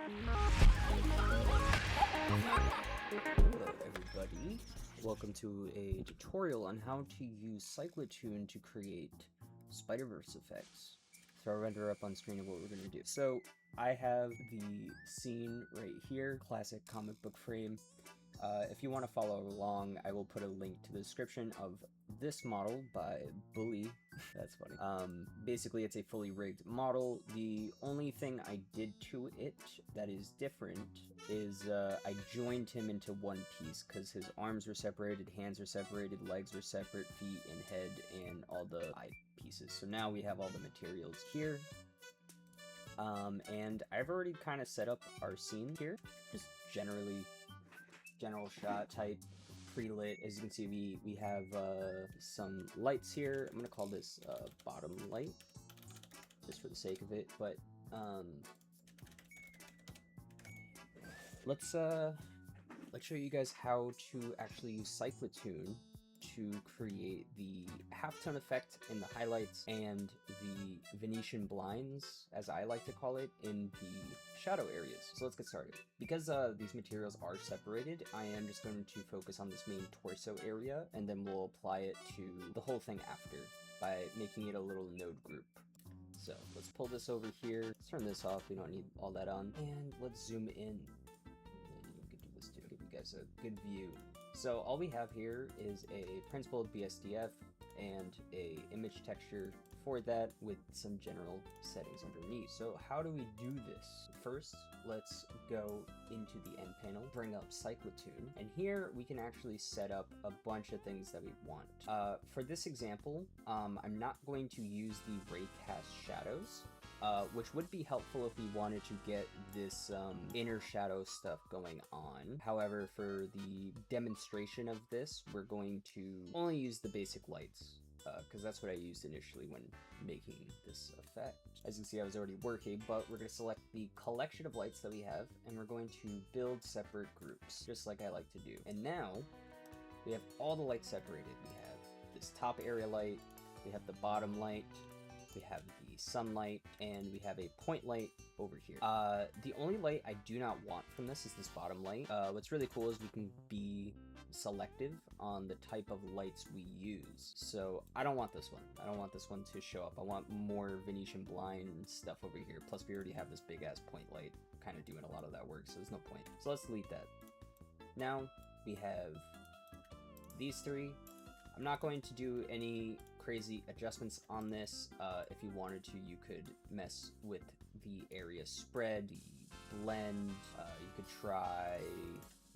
Hello everybody, welcome to a tutorial on how to use Cyclotoon to create Spiderverse effects. Throw a render up on screen of what we're going to do. So I have the scene right here, classic comic book frame. If you want to follow along, I will put a link to the description of this model by Bully. That's funny. Basically, it's a fully rigged model. The only thing I did to it that is different is I joined him into one piece because his arms were separated, hands were separated, legs were separate, feet and head, and all the eye pieces. So now we have all the materials here. And I've already kind of set up our scene here, just general shot type, pre-lit. As you can see, we have some lights here. I'm gonna call this bottom light just for the sake of it, but let's show you guys how to actually use Cyclotoon to create the halftone effect in the highlights and the Venetian blinds, as I like to call it, in the shadow areas. So let's get started. Because these materials are separated, I am just going to focus on this main torso area, and then we'll apply it to the whole thing after by making it a little node group. So let's pull this over here. Let's turn this off. We don't need all that on. And let's zoom in. We could do this to give you guys a good view. So all we have here is a principled BSDF and a image texture for that with some general settings underneath. So how do we do this? First, let's go into the end panel, bring up Cyclotoon, and here we can actually set up a bunch of things that we want. For this example, I'm not going to use the raycast shadows, which would be helpful if we wanted to get this inner shadow stuff going on. However, for the demonstration of this, we're going to only use the basic lights, because that's what I used initially when making this effect. As you can see, I was already working, but we're going to select the collection of lights that we have, and we're going to build separate groups, just like I like to do. And now, we have all the lights separated. We have this top area light, we have the bottom light, we have the sunlight, and we have a point light over here. The only light I do not want from this is this bottom light. What's really cool is we can be selective on the type of lights we use. So I don't want this one. I don't want this one to show up. I want more Venetian blind stuff over here. Plus we already have this big ass point light kind of doing a lot of that work, so there's no point. So let's delete that. Now we have these three. I'm not going to do any crazy adjustments on this. If you wanted to, you could mess with the area spread, the blend. You could try,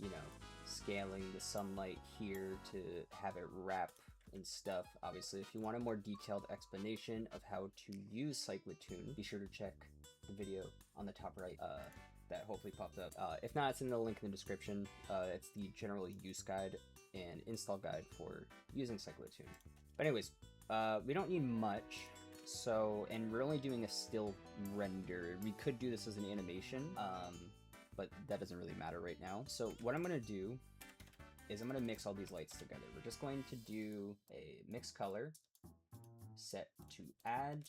you know, scaling the sunlight here to have it wrap and stuff. Obviously, if you want a more detailed explanation of how to use Cyclotoon, be sure to check the video on the top right. That hopefully popped up. If not, it's in the link in the description. It's the general use guide and install guide for using Cyclotoon. But anyways, we don't need much. So, and we're only doing a still render. We could do this as an animation, but that doesn't really matter right now. So what I'm gonna do is I'm gonna mix all these lights together. We're just going to do a mix color, set to add,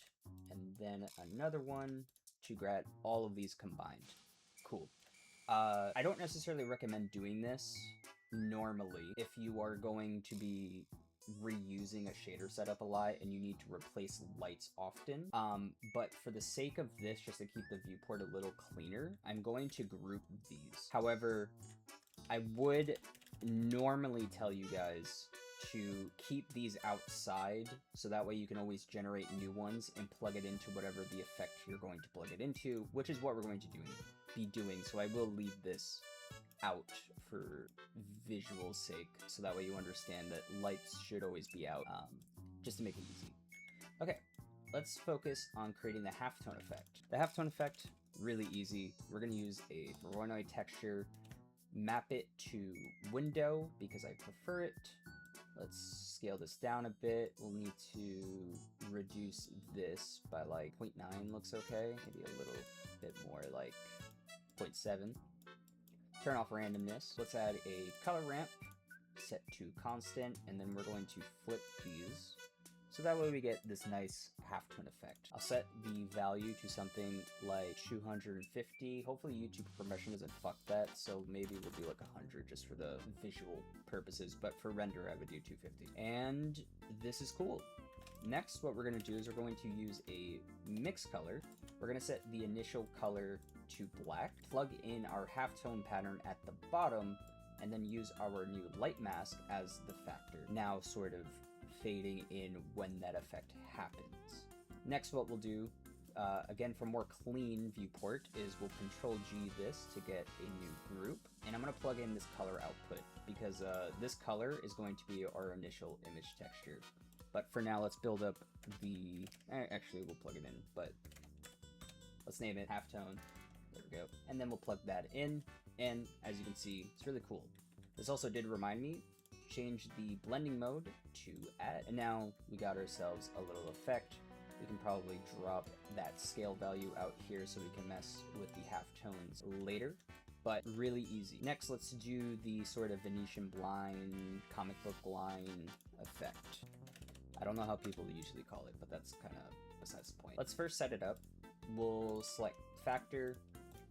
and then another one to get all of these combined. Cool. I don't necessarily recommend doing this normally if you are going to be reusing a shader setup a lot and you need to replace lights often. But for the sake of this, just to keep the viewport a little cleaner, I'm going to group these. However, I would normally tell you guys to keep these outside, so that way you can always generate new ones and plug it into whatever the effect you're going to plug it into, which is what we're going to be doing. So I will leave this out for visual sake, so that way you understand that lights should always be out, just to make it easy. Okay, let's focus on creating the halftone effect. The halftone effect, really easy. We're going to use a Voronoi texture, map it to window because I prefer it. Let's scale this down a bit. We'll need to reduce this by like 0.9 looks okay. Maybe a little bit more, like 0.7. Turn off randomness. Let's add a color ramp, set to constant, and then we're going to flip these So that way we get this nice halftone effect. I'll set the value to something like 250. Hopefully YouTube permission doesn't fuck that, so maybe we'll do like 100 just for the visual purposes, but for render I would do 250. And this is cool. Next, what we're going to do is we're going to use a mix color. We're going to set the initial color to black, plug in our halftone pattern at the bottom, and then use our new light mask as the factor, now sort of fading in when that effect happens. Next, what we'll do, again for more clean viewport, is we'll Control G this to get a new group, and I'm going to plug in this color output because this color is going to be our initial image texture. But for now, let's build up the, actually we'll plug it in, but let's name it halftone. There we go. And then we'll plug that in, and as you can see, it's really cool. This also did remind me, change the blending mode to add, and now we got ourselves a little effect. We can probably drop that scale value out here so we can mess with the halftones later, but really easy. Next, let's do the sort of Venetian blind, comic book line effect. I don't know how people usually call it, but that's kind of besides the point. Let's first set it up. We'll select factor,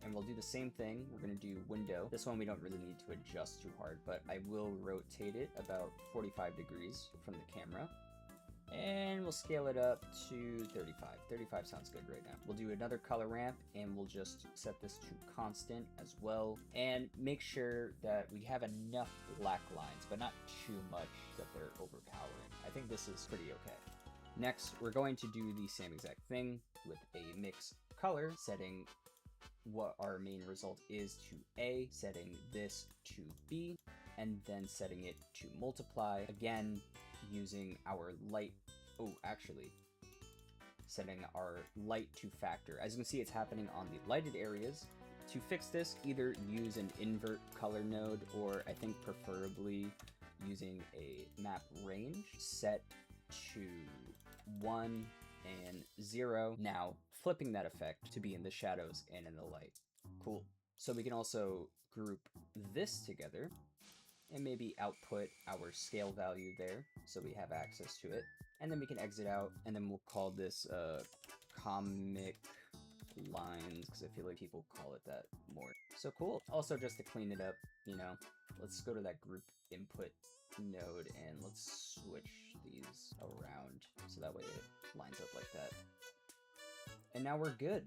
and we'll do the same thing. We're going to do window. This one we don't really need to adjust too hard, but I will rotate it about 45 degrees from the camera. And we'll scale it up to 35. 35 sounds good right now. We'll do another color ramp, and we'll just set this to constant as well. And make sure that we have enough black lines, but not too much that they're overpowering. I think this is pretty okay. Next, we're going to do the same exact thing with a mix color, setting what our main result is to A, setting this to B, and then setting it to multiply. Again, using our light, setting our light to factor. As you can see, it's happening on the lighted areas. To fix this, either use an invert color node, or I think preferably using a map range set to 1 and 0. Now flipping that effect to be in the shadows and in the light. Cool. So we can also group this together and maybe output our scale value there so we have access to it. And then we can exit out, and then we'll call this comic lines, because I feel like people call it that more. So cool. Also, just to clean it up, you know, let's go to that group input node and let's switch these around so that way it lines up like that. And now we're good.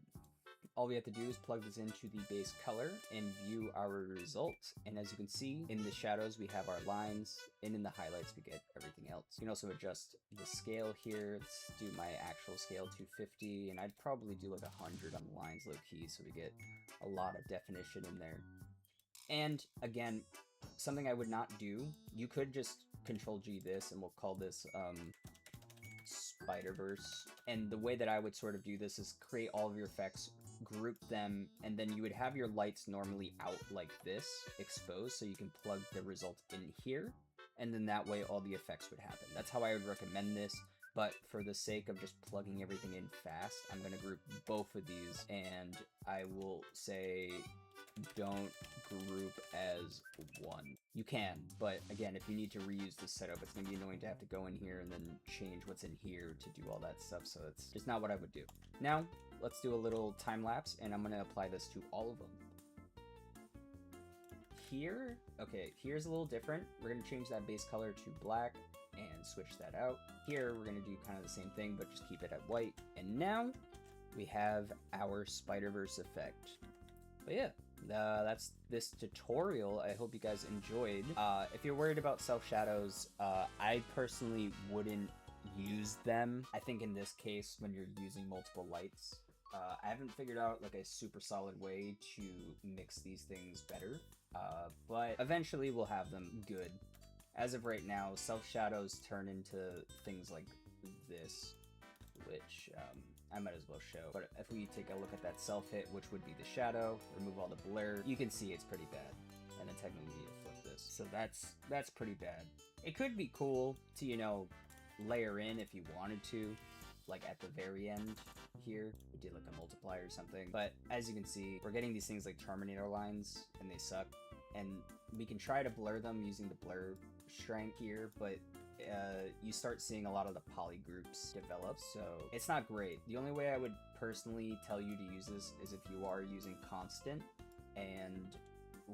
All we have to do is plug this into the base color and view our results. And as you can see, in the shadows we have our lines, and in the highlights we get everything else. You can also adjust the scale here. Let's do my actual scale to 50, and I'd probably do like 100 on the lines low key so we get a lot of definition in there. And again, something I would not do, you could just Control G this, and we'll call this Spiderverse. And the way that I would sort of do this is create all of your effects, group them, and then you would have your lights normally out like this, exposed, so you can plug the result in here, and then that way all the effects would happen. That's how I would recommend this, but for the sake of just plugging everything in fast, I'm going to group both of these, and I will say don't group as one. You can, but again, if you need to reuse this setup, it's going to be annoying to have to go in here and then change what's in here to do all that stuff, so it's just not what I would do. Now, let's do a little time lapse, and I'm going to apply this to all of them. Here, okay, here's a little different. We're going to change that base color to black and switch that out. Here, we're going to do kind of the same thing, but just keep it at white. And now, we have our Spiderverse effect. But yeah, that's this tutorial. I hope you guys enjoyed. If you're worried about self shadows, I personally wouldn't use them. I think in this case, when you're using multiple lights, I haven't figured out like a super solid way to mix these things better, but eventually we'll have them good. As of right now, self shadows turn into things like this, which I might as well show. But if we take a look at that self hit, which would be the shadow, remove all the blur, you can see it's pretty bad. And then technically you need to flip this. So that's pretty bad. It could be cool to, you know, layer in if you wanted to, like at the very end here, we did like a multiplier or something. But as you can see, we're getting these things like Terminator lines, and they suck. And we can try to blur them using the blur strength here, but you start seeing a lot of the poly groups develop, so it's not great. The only way I would personally tell you to use this is if you are using constant and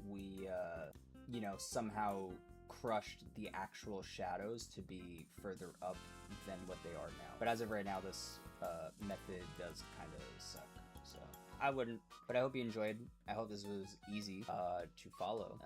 we, you know, somehow crushed the actual shadows to be further up than what they are now. But as of right now, this method does kind of suck, so I wouldn't. But I hope you enjoyed. I hope this was easy to follow.